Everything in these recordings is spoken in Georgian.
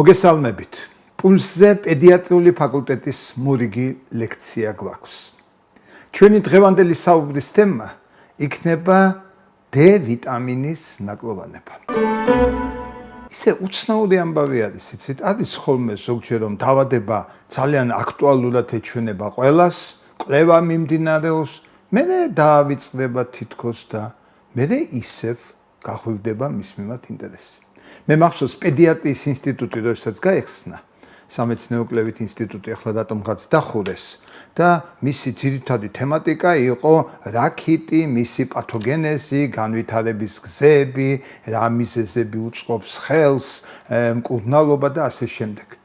მოგესალმებით. პულსზე პედიატრიული ფაკულტეტის მორიგი ლექცია გვაქვს. ჩვენი დღევანდელი საუბრის თემა იქნება D ვიტამინის ნაკლოვანება. ისე უცნაური ამბავი არის, იცით, არის ხოლმე ზოგჯერ რომ დაავადება ძალიან აქტუალურად ეჩვენება ყველას, კვლევა მიმდინარეობს, მერე დაავიწყდება თითქოს და მერე ისევ გახვევდება მის მიმართ ინტერესი. მე მახსოვს პედიატრიის ინსტიტუტი როდესაც გაიხსნა, სამეცნიერო-კვლევით ინსტიტუტი ახლა დატომღაც დახურეს და მისი ძირითადი თემატიკა იყო რაქიტი, მისი პათოგენეზი, განვითარების გზები, რა მიზეზები უწყობს ხელს, მკურნალობა და ასე შემდეგ.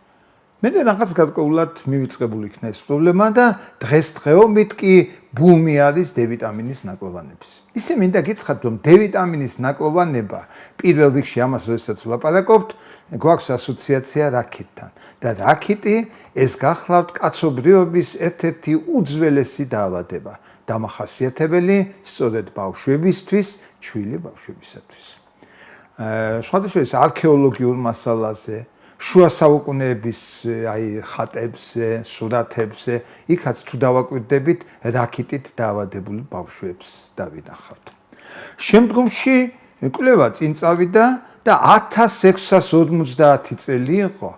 მე რაღაც გარკვეულად მივიწყებული იქნა ეს პრობლემა და დღესდღეობით კი ბუმი არის D ვიტამინის ნაკლოვანების. ისე მინდა გითხრათ, რომ D ვიტამინის ნაკლოვანება პირველ რიგში ამას როდესაც ვლაპარაკობთ, გვაქვს ასოციაცია რაქიტთან და რაქიტი ეს გახლავთ კაცობრიობის ერთ-ერთი უძველესი დაავადება, დამახასიათებელი სწორედ ბავშვებისთვის, ჩვილი ბავშვებისათვის. სხვადასხვა არქეოლოგიურ მასალაზე შუა საუკუნეების ხატებზე, სურათებზე, იქაც თუ დავაკვირდებით, რაქიტით დაავადებული ბავშვებს დავინახავთ. შემდგომში კვლევა წინ წავიდა და 1650 წელი იყო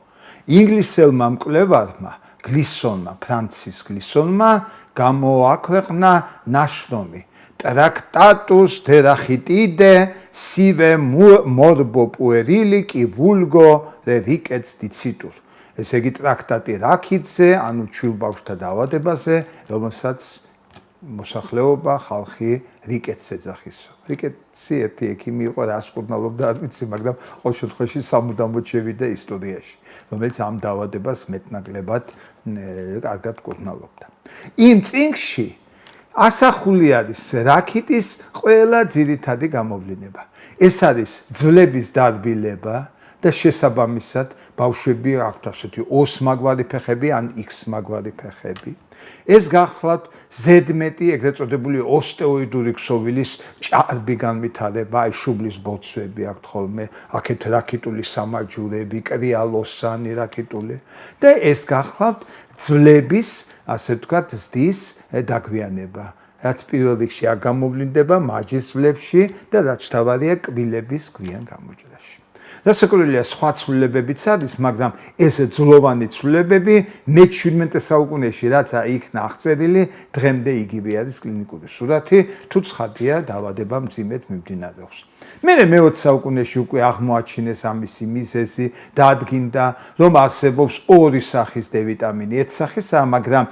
ინგლისელმა მკვლევარმა გლისონმა, ფრანცის გლისონმა გამოაქვეყნა ნაშრომი Tractatus de rachitide sive morbo puerili qui vulgo rickets dicitur. ესე იგი ტრაქტატი რაქიტზე, ანუ ჩვილ ბავშვთა დაავადებაზე, რომელსაც მოსახლეობა, ხალხი რიკეტს ეძახისო. რიკეტსი ერთი ექიმი იყო, რას კურნალობდა, არ ვიცი, მაგრამ ყოველ შემთხვევაში სამუდამოდ შევიდა ისტორიაში, რომელიც ამ დაავადებას მეტნაკლებად კარგად კურნალობდა. იმ წიგნში ასახული არის რაქიტის ყველა ძირითადი გამოვლინება. ეს არის ძვლების დარბილება და შესაბამისად ბავშვები აქვთ ასეთი O მაგვარი ფეხები ან X მაგვარი ფეხები. ეს გახლავთ ზედმეტი ეგრეთ წოდებული ოსტეოიდური ქსოვილის ჭარბი განვითარება, აი შუბლის ბოცვები აქვთ ხოლმე, აქეთ რაქიტული სამაჯურები, კრიალოსანი რაქიტული და ეს გახლავთ ძვლების, ასე ვთქვათ, ზდის დაგვიანება. რაც პირველ რიგში არ გამოვლინდება მაჯის ძვლებში და რაც თავარია კბილების გვიან გამოჯრაში. დასაკვირველია სხვა ცვლილებებიც არის, მაგრამ ეს ძვლოვანი ცვლილებები მე-17 საუკუნეში რაც იქნა აღწერილი, დღემდე იგივე არის კლინიკური სურათი, თუ ცხადია დაავადება მძიმედ მიმდინარეობს. მე-20 საუკუნეში უკვე აღმოაჩინეს ამისი მიზეზი, დადგინდა, რომ არსებობს ორი სახის D ვიტამინი, ერთ სახისაა, მაგრამ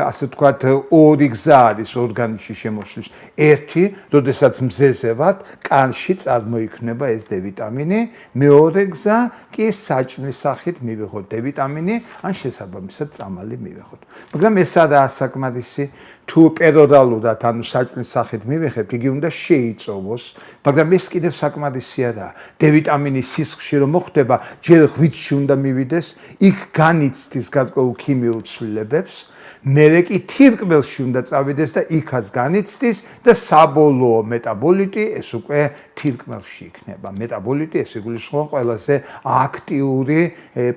ასე ვთქვათ, ორი გზა არის ორგანიზმში შემოსვლის. ერთი, როდესაც მზეზევად, კანში წარმოიქმნება ეს D ვიტამინი, მეორე გზა კი საჭმლის სახით მივიღოთ D ვიტამინი, ან შესაბამისად წამალი მივიღოთ. მაგრამ ეს არაა საკმარისი, თუ პერორალურად, ანუ საჭმლის სახით მივიღებთ, იგი უნდა შეიწოვოს, მაგრამ ეს კიდევ საკმარისი არაა. D ვიტამინის სისხლში რომ მოხდება, ჯერ ღვიძლში უნდა მივიდეს, იქ განიცდის გარკვეულ ქიმიურ ცვლილებებს, მერე კი თირკმელში უნდა წავიდეს და იქაც განიცდის და საბოლოო მეტაბოლიტი ეს უკვე თირკმელში იქნება. მეტაბოლიტი ეს იგულისხმება ყველაზე აქტიური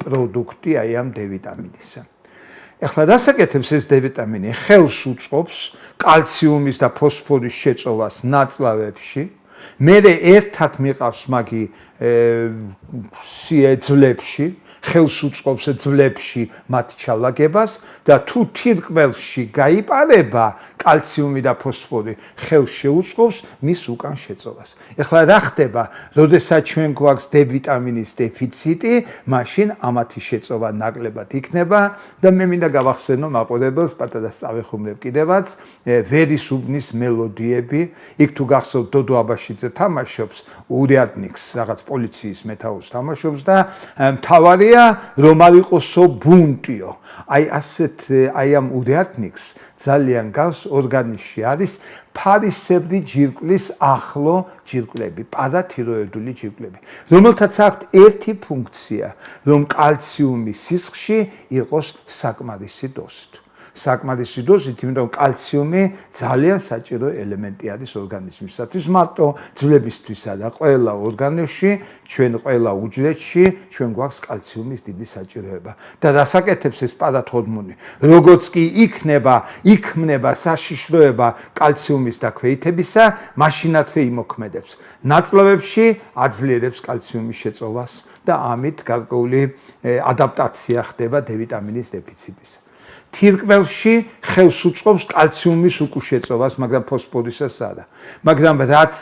პროდუქტი აი ამ D ვიტამინისა. ეხლა დასაკეთებს ეს D ვიტამინი ხელს უწყობს კალციუმის და ფოსფორის შეწოვას ნაწლავებში, მერე ერთად მიყავს მაგი ძვლებში, ხელს უწყობს ძვლებში მათ ჩალაგებას და თუ თირკმელში გაიპარება კალციუმი და ფოსფორი, ხელს შეუწყობს მის უკან შეწოვას. ეხლა რა ხდება, როდესაც ჩვენ გვაქვს D ვიტამინის დეფიციტი, მაშინ ამათი შეწოვა ნაკლებად იქნება და მე მინდა გავახსენო მაყურებელს, პატარა წავიხუმრებ კიდევაც, ვერის უბნის მელოდიები, იქ თუ გახსოვთ დოდო აბაშიძე თამაშობს, ურიადნიკს, რაღაც პოლიციის მეთაურს თამაშობს და მთავარია რომ არ იყოსო ბუნტიო. აი ასეთ აი ამ ურიადნიკს ძალიან გავს ორგანიზმში არის ფარისებრი ჯირკვლის ახლო ჯირკვლები, პარათიროიდული ჯირკვლები, რომელთაც აქვთ ერთი ფუნქცია, რომ კალციუმი სისხლში იყოს საკმარისი დოზით. საკმარისი დოზით, იმიტომ კალციუმი ძალიან საჭირო ელემენტი არის ორგანიზმისათვის, მარტო ძვლებისთვისა და ყველა ორგანოში, ჩვენ ყველა უჯრედში ჩვენ გვაქვს კალციუმის დიდი საჭიროება. და დასაკეთებს ეს პარათორმონი, როგორც კი იქმნება საშიშროება კალციუმის და ქვეითებისა, მაშინათვე იმოქმედებს. ნაწლავებში აძლიერებს კალციუმის შეწოვას და ამით გარკვეული ადაპტაცია ხდება D ვიტამინის დეფიციტის. თირკმელში ხელს უწყობს კალციუმის უკუშეწოვას, მაგრამ ფოსფორისას არა. მაგრამ რაც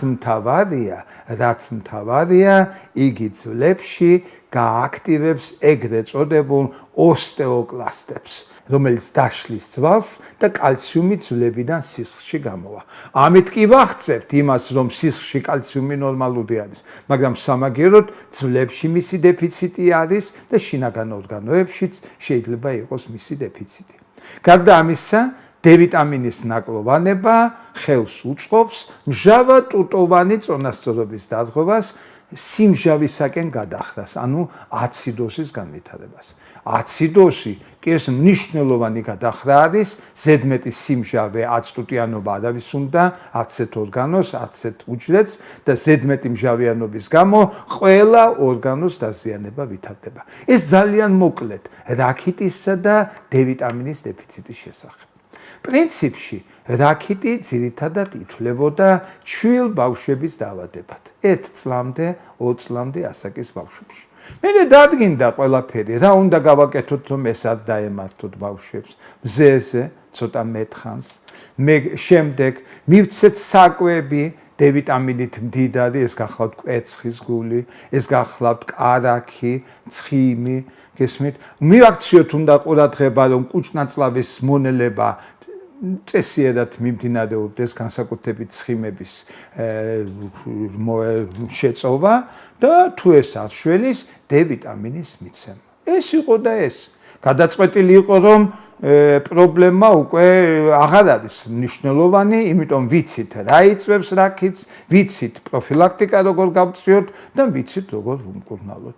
მთავარია, იგი ძვლებში გააქტივებს ეგრეთ წოდებულ ოსტეოკლასტებს, რომელიც დაშლის ძვალს და კალციუმი ძვლებიდან სისხლში გამოვა. ამით კი ვახცევთ იმას, რომ სისხლში კალციუმი ნორმალური არის, მაგრამ სამაგიეროდ ძვლებში მისი დეფიციტი არის და შინაგან ორგანოებშიც შეიძლება იყოს მისი დეფიციტი. გარდა ამისა, D ვიტამინის ნაკლოვანება ხელს უწყობს მჟავა-ტუტოვანი წონასწორობის დაზღვევას, სიმჟავისაკენ გადახრას, ანუ აციდოზის განვითარებას. აციდოზი კი ეს მნიშვნელოვანი გადახრა არის, ზედმეტი სიმჟავე აცტუტიანობა არავის უნდა, აცეთ ორგანოს, აცეთ უჯრედს და ზედმეტი მჟავიანობის გამო ყველა ორგანოს დაზიანება ვითარდება. ეს ძალიან მოკლედ რაქიტისა და D ვიტამინის დეფიციტის შესახებ. პრინციპში რაქიტი ძირითადად ითვლებოდა ჩვილ ბავშვების დაავადებად. 1 წლამდე, 2 წლამდე ასაკის ბავშვებში. მე დადგინდა ყველაფერი, რა უნდა გავაკეთოთ, რომ ეს არ დაემართოთ ბავშვებს. მზეზე ცოტა მეთხანს, შემდეგ მივცეთ საკვები D ვიტამინით მდიდარი, ეს გახლავთ კვეცხის გული, ეს გახლავთ კარაქი, ცხიმი, გესმით? მივაქციოთ უნდა ყურადღება, რომ კუჭნაწლავის მონელება წესიერად მიმდინარეობდეს, განსაკუთრებით ცხიმების შეწოვა და თუ ეს არ შველის, D ვიტამინის მიცემა. ეს იყო და ეს. გადაწყვეტილი იყო, რომ პრობლემა უკვე აღარ არის მნიშვნელოვანი, იმიტომ ვიცით რა იწვევს რაქიტს, ვიცით პროფილაქტიკა როგორ გავწიოთ და ვიცით როგორ ვუმკურნალოთ.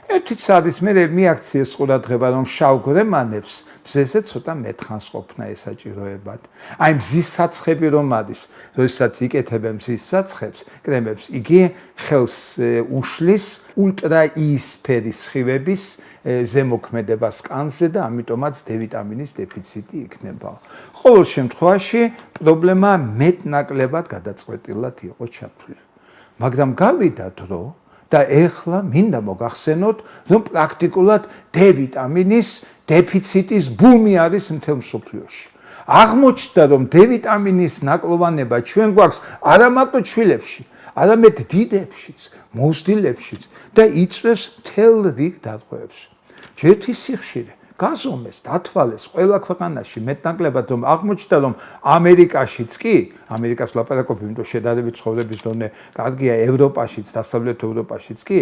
ერთიც არის მე მიაქციეს ყურადღება, რომ შავგრემანებს მზეზე ცოტა მეთხანს ყოფნა ესაჭიროებად. აი მზის საცხები რომ არის, როდესაც იკეთებენ მზის საცხებს, კრემებს, იგი ხელს უშლის ულტრაის ფერის სხივების ზემოქმედებას კანზე და ამიტომაც D ვიტამინის დეფიციტი იქნება. ყოველ შემთხვევაში პრობლემა მეტნაკლებად გადაწყვეტილად იყო ჩათვლილი. მაგრამ გავიდა დრო და ეხლა მინდა მოგახსენოთ, რომ პრაქტიკულად D ვიტამინის დეფიციტის ბუმი არის მთელ მსოფლიოში. აღმოჩნდა, რომ D ვიტამინის ნაკლოვანება ჩვენ გვაქვს არა მარტო ჩვილებში, არამედ დიდებშიც, მოზრდილებშიც და იწვევს მთელ რიგ დაზღვევებს. ჯერთი სიხშირე გაზომეს, დათვალეს ყველა ქვეყანაში მეტნაკლებად, რომ აღმოჩნდა, რომ ამერიკაშიც კი, ამერიკას ლაპარაკობ, იმიტომ შედარებით ცხოვრების დონე კარგია, ევროპაშიც, დასავლეთ ევროპაშიც კი,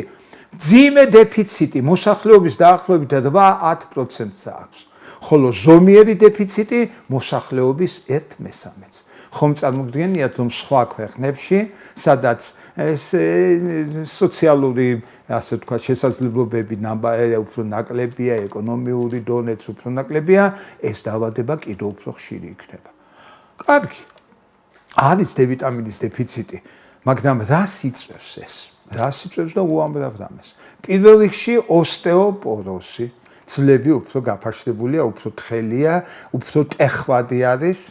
მძიმე დეფიციტი მოსახლეობის დაახლოებით 8-10%-ს აქვს, ხოლო ზომიერი დეფიციტი მოსახლეობის 1/3-ს. ხომ წარმოგიდგენიათ, რომ სხვა ქვეყნებში, სადაც სოციალური, ასე ვთქვათ, შესაძლებლობები უფრო ნაკლებია, ეკონომიური დონეც უფრო ნაკლებია, ეს დაავადება კიდევ უფრო ხშირი იქნება. კარგი. არის D ვიტამინის დეფიციტი, მაგრამ რას იწვევს ეს? რას იწვევს და უამრავ რამეს. პირველ რიგში ოსტეოპოროზი, ძვლები უფრო გაფაშლებულია, უფრო თხელია, უფრო ტეხვადი არის.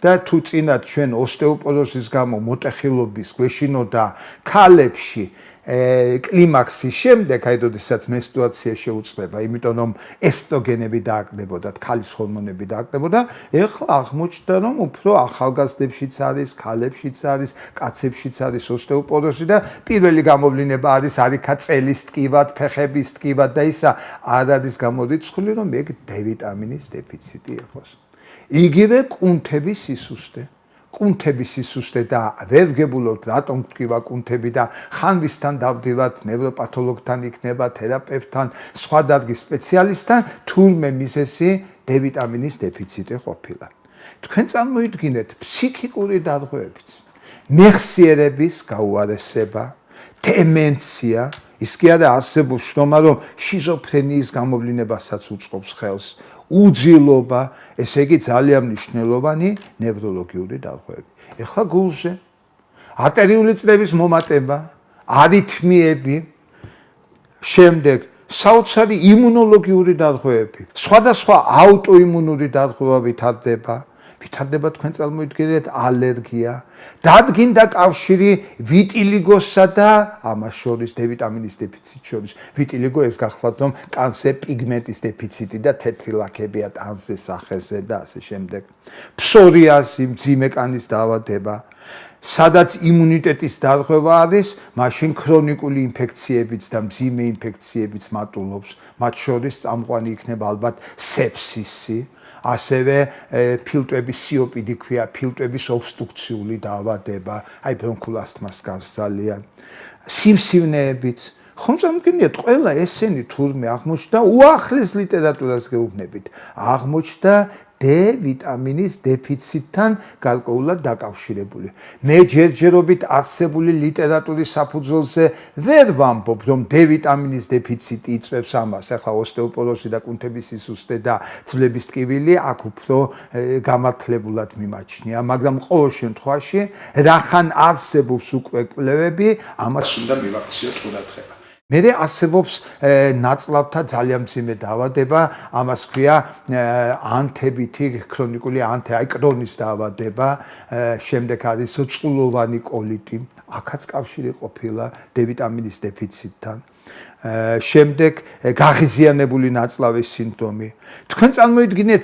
და თუ წინათ ჩვენ ოსტეოპოროზის გამო მოტეხილობის გვეშინოდა ქალებში კლიმაქსის შემდეგ, აი როდესაც მენსტრუაცია შეუწყდება, იმიტომ რომ ესტროგენები დააკლებოდა, ქალის ჰორმონები დააკლებოდა, ეხლა აღმოჩნდა, რომ უფრო ახალგაზრდებშიც არის, ქალებშიც არის, კაცებშიც არის ოსტეოპოროზი და პირველი გამოვლინება არის არიქა წელის ტკივად, ფეხების ტკივად და ისა არ არის გამორიცხული, რომ ეგ D ვიტამინის დეფიციტი იყოს. იგივე კუნთების სისუსტე. კუნთების სისუსტე და ვერ ვგებულობთ, რატომ ტკივა კუნთები და ხანვისთან დავდივართ ნევროპათოლოგთან იქნება, თერაპევტთან, სხვა დარგის სპეციალისტთან, თურმე მიზეზი D ვიტამინის დეფიციტი ყოფილა. თქვენ წარმოიდგინეთ ფსიქიკური დარღვევებიც, მეხსიერების გაუარესება, დემენცია, ის კი არა არსებობს შრომა, რომ შიზოფრენიის გამოვლინებასაც უწყობს ხელს. უძილობა, ესე იგი ძალიან მნიშვნელოვანი ნევროლოგიური დარღვევები. ეხლა გულზე არტერიული წრების მომატება, არითმიები, შემდეგ საოცარი იმუნოლოგიური დარღვევები, სხვადასხვა აუტოიმუნური დარღვევა ვითარდება თქვენ წარმოიდგინეთ ალერგია, დადგინდა კავშირი ვიტილიგოსა და ამას შორის D ვიტამინის დეფიციტს შორის. ვიტილიგო ეს გახლავთ რომ კანზე პიგმენტის დეფიციტი და თეთრი ლაქებია ტანზე, სახეზე და ასე შემდეგ. ფსორიაზი, მძიმე კანის დაავადება, სადაც იმუნიტეტის დარღვევა არის, მაშინ ქრონიკული ინფექციებიც და მძიმე ინფექციებიც მატულობს, მათ შორის წამყვანი იქნება ალბათ სეფსისი, ასევე ფილტვების სიოპიდი ქვია, ფილტვების ობსტრუქციული დაავადება, აი ბრონქულ ასთმას გავს ძალიან. სიმსივნეებიც, ხომ წარმოგიდგენიათ, ყველა ესენი თურმე აღმოჩნდა უახლეს ლიტერატურას გეუბნებით, აღმოჩნდა D ვიტამინის დეფიციტთან გარკვეულად დაკავშირებული. მე ჯერჯერობით არსებული ლიტერატურის საფუძველზე ვერ ვამბობ, რომ D ვიტამინის დეფიციტი იწვევს ამას. ახლა ოსტეოპოროზი და კუნთების სისუსტე და ძვლების ტკივილი აქ უფრო გამართლებულად მიმაჩნია, მაგრამ ყოველ შემთხვევაში რახან არსებობს უკვე კვლევები, ამას უნდა მივაქციოთ ყურადღება. მერე არსებობს ნაწლავთა ძალიან მძიმე დაავადება, ამას ქვია ანთებითი ქრონიკული აი კრონის დაავადება, შემდეგ არის წყლოვანი კოლიტი, აქაც კავშირი ყოფილა D ვიტამინის დეფიციტთან. შემდეგ გაღიზიანებული ნაწლავის სინდრომი. თქვენ წარმოიდგინეთ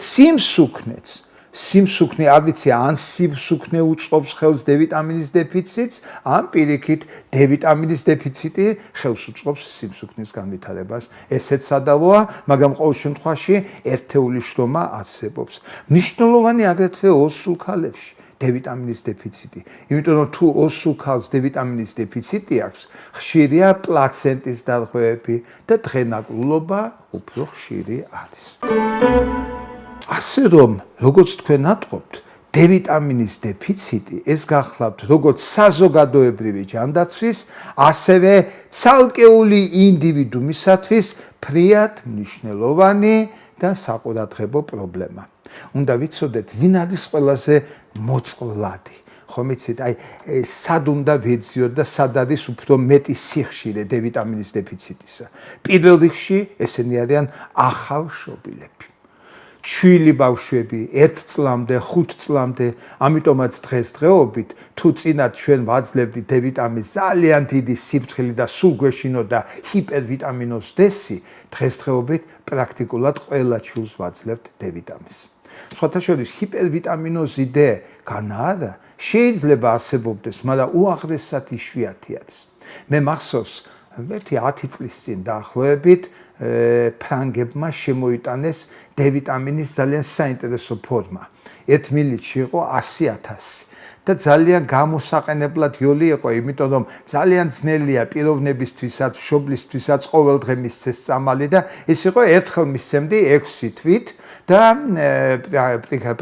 სიმსუქნე, არ ვიცი, ან სიმსუქნე უწყობს ხელს D ვიტამინის დეფიციტს, ან პირიქით D ვიტამინის დეფიციტი ხელს უწყობს სიმსუქნის განვითარებას. ესეც სადავოა, მაგრამ ყოველ შემთხვევაში ერთეული შრომა არსებობს. მნიშვნელოვანი აგრეთვე ოსურ ქალებში D ვიტამინის დეფიციტი. იმიტომ რომ თუ ოსურ ქალს D ვიტამინის დეფიციტი აქვს, ხშირია პლაცენტის დარღვევები და დღენაკლულობა უფრო ხშირი არის. ასე რომ, როგორც თქვენ ატყობთ, D ვიტამინის დეფიციტი ეს გახლავთ როგორც საზოგადოებრივი ჯანდაცვის, ასევე ცალკეული ინდივიდუმისათვის ფრიად მნიშვნელოვანი და საყურადღებო პრობლემა. უნდა ვიცოდეთ, ვინ არის ყველაზე მოწყვლადი. ხომ იცით, აი სად უნდა ვეძიოთ და სად არის უფრო მეტი სიხშირე D ვიტამინის დეფიციტისა. პირველ რიგში ესენი არიან ახალშობილები. ჩვილი ბავშვები 1 წლამდე, 5 წლამდე, ამიტომაც დღესდღეობით თუ წინათ ჩვენ ვაძლევდით D ვიტამინის ძალიან დიდი სიფრთხილი და სულ გვეშინოდა ჰიპერვიტამინოზ D-ს, დღესდღეობით პრაქტიკულად ყველა ჩვილს ვაძლევთ D ვიტამინს. სხვათა შორის ჰიპერვიტამინოზი D განაარა შეიძლება არსებობდეს, მაგრამ უაღრესად იშვიათი არის. მე მახსოვს, ერთი 10 წლის წინ დაახლოებით ფრანგებმა შემოიტანეს D ვიტამინის ძალიან საინტერესო ფორმა. 1 მილიტში იყო 100,000 და ძალიან გამოსაყენებლად იოლი იყო, იმიტომ რომ ძალიან ძნელია პიროვნებისთვისაც, მშობლისთვისაც ყოველდღე მისცეს წამალი და ეს იყო ერთხელ მისცემდი 6 თვით და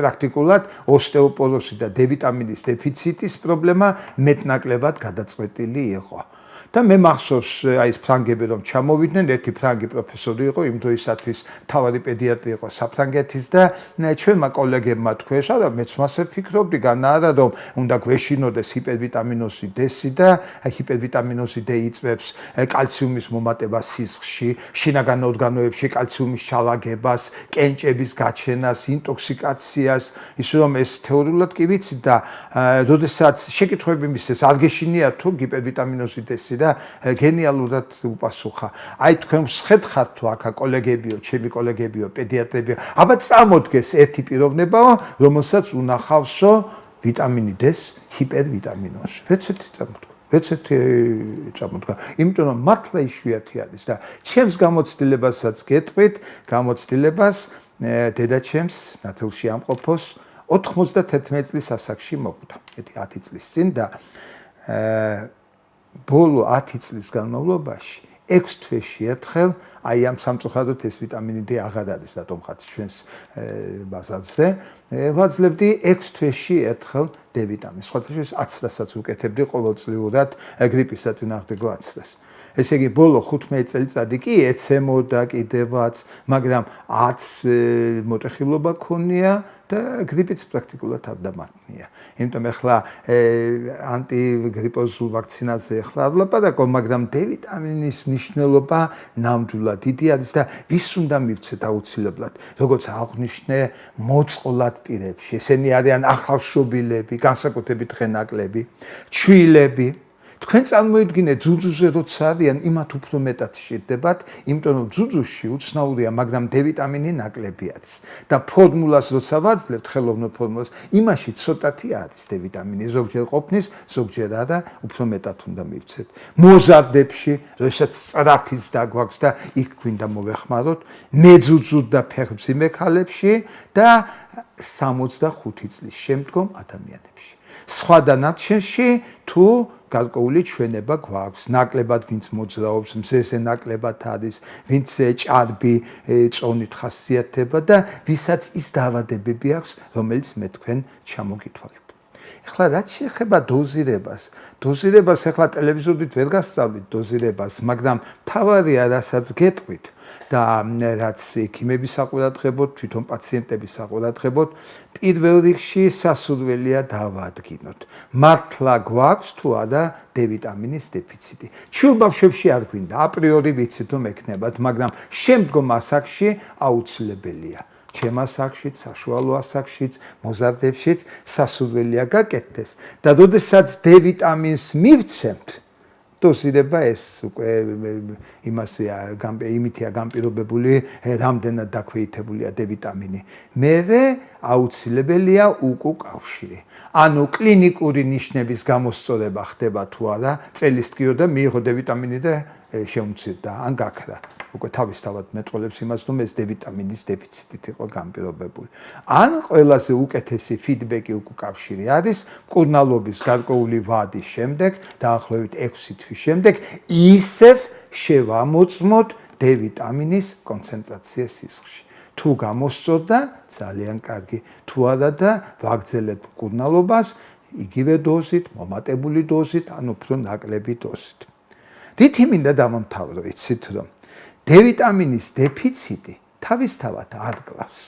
პრაქტიკულად ოსტეოპოროზი და D ვიტამინის დეფიციტის პრობლემა მეტნაკლებად გადაწყვეტილი იყო. და მე მახსოვს აი ეს ფრანგები რომ ჩამოვიდნენ, ერთი ფრანგი პროფესორი იყო, იმ დროისათვის მთავარი პედიატრი იყო საფრანგეთის და ჩვენმა კოლეგებმა თქვეს, არა მეც მასე ფიქრობდი განაარა რომ უნდა გვეშინოდეს ჰიპერვიტამინოზი D-ს და ჰიპერვიტამინოზი D იწვევს კალციუმის მომატებას სისხლში, შინაგან ორგანოებში კალციუმის ჩალაგებას, კენჭების გაჩენას, ინტოქსიკაციას, ის რომ ეს თეორიულად კი ვიცი და როდესაც შეკითხვები მისცეს, არ გეშინია თუ ჰიპერვიტამინოზი D-ს და გენიალურად უპასუხა. აი თქვენ მსხედხართ თუ აქ კოლეგებიო, ჩემი კოლეგებიო, პედიატრებიო, აბა წამოდგეს ერთი პიროვნებაო, რომელსაც უნახავსო ვიტამინი D-ს ჰიპერვიტამინოზი. ვეცეთი წამოდგა. იმიტომ რომ მართლა იშვიათი არის და ჩემს გამოცდილებასაც გეტყვით, გამოცდილებას დედაჩემს ნათელში ამყოფოს 91 წლის ასაკში მოკვდა. 10 წლის წინ და ბოლო 10 წლის განმავლობაში 6 თვეში ერთხელ აი ამ სამწუხაროდ ეს ვიტამინი D აღარ არის დატომხაც ჩვენს ბაზარზე. ვაძლევდი 6 თვეში ერთხელ D ვიტამინს. სხვათა შორის აცრასაც უკეთებდი ყოველწლიურად გრიპის საწინააღმდეგო აცრას. ესე იგი ბოლო 15 წელიწადი კი ეცემოდა კიდევაც, მაგრამ 10 მოტეხილობა ქონია და გრიპიც პრაქტიკულად არ დამატნია. იმიტომ ახლა ანტიგრიპოზულ ვაქცინაზე ახლა არ ვლაპარაკობ, მაგრამ დ-ვიტამინის მნიშვნელობა ნამდვილად დიდი არის და ვის უნდა მივცეთ აუცილებლად, როგორც აღვნიშნე მოწყვლად პირებში. ესენი არიან ახალშობილები, განსაკუთრებით ხენაკლები, ჩვილები. თქვენ წარმოიდგინეთ ძუძუზე როცა არიან, იმათ უფრო მეტად შედებათ, იმიტომ რომ ძუძუში უცნაურია, მაგრამ დ-ვიტამინი ნაკლები არის. და ფორმულას როცა ვაძლევთ, ხელოვნურ ფორმულას, იმაში ცოტათი არის დ-ვიტამინი, ზოგჯერ ყოფნის, ზოგჯერ არა, უფრო მეტად უნდა მივცეთ. მოზარდებში, როდესაც სწრაფის დაგვაქვს და იქ გვინდა მოვეხმაროთ, მეძუძუდ და ფეხმძიმე ქალებში და 65 წლის შემდგომ ადამიანებში. სხვა დანარჩენში თუ გარკვეული ჩვენება გვაქვს, ნაკლებად ვინც მოძრაობს, მზეზე ნაკლებად არის, ვინც ჭარბი წონით ხასიათდება და ვისაც ის დაავადებები აქვს, რომელიც მე თქვენ ჩამოგითვალეთ. ეხლა რაც შეეხება დოზირებას ეხლა ტელევიზორით ვერ გასწავლით დოზირებას, მაგრამ თავარია რასაც გეტყვით და რაც ექიმების საყურადღებოდ, თვითონ პაციენტების საყურადღებოდ, პირველ რიგში სასურველია დავადგინოთ. მართლა გვაქვს თუ არა დ-ვიტამინის დეფიციტი. ჩვილ ბავშვებში არ გვინდა, აპრიორი ვიცით რომ ექნებათ, მაგრამ შემდგომ ასაკში აუცილებელია. ჩემ ასაკშიც, საშუალო ასაკშიც, მოზარდებშიც სასურველია გაკეთდეს და როდესაც დ-ვიტამინს მივცემთ, დოზირება ეს უკვე იმითია განპირობებული, რამდენად დაქვეითებულია დ-ვიტამინი. მერე აუცილებელია უკუკავშირი. ანუ კლინიკური ნიშნების გამოსწორება ხდება თუ არა, წელიწადიო და მიიღო დ-ვიტამინი და შეუმცირდა, ან გაქრა. უკვე თავისთავად მეტყველებს იმას, რომ ეს დ-ვიტამინის დეფიციტით იყო განპირობებული. ან ყველაზე უკეთესი ფიდბექი უკავშირი არის მკურნალობის გარკვეული ვადის შემდეგ, დაახლოებით 6 თვის შემდეგ, ისევ შევამოწმოთ დ-ვიტამინის კონცენტრაცია სისხლში. თუ გამოსწორდა, ძალიან კარგი, თუ არა და ვაგრძელებთ მკურნალობას იგივე დოზით, მომატებული დოზით, ან უფრო ნაკლები დოზით. რითი მინდა დამამთავრო, იცით რომ დ-ვიტამინის დეფიციტი თავისთავად არ კლავს,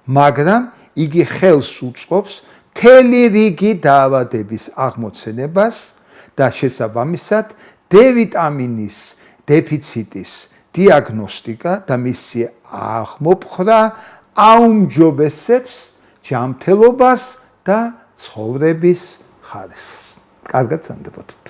მაგრამ იგი ხელს უწყობს მთელი რიგი დაავადების აღმოცენებას და შესაბამისად დ-ვიტამინის დეფიციტის დიაგნოსტიკა და მისი აღმოფხვრა აუმჯობესებს ჯანმრთელობას და ცხოვრების ხარისხს. კარგად სანდებოდეთ.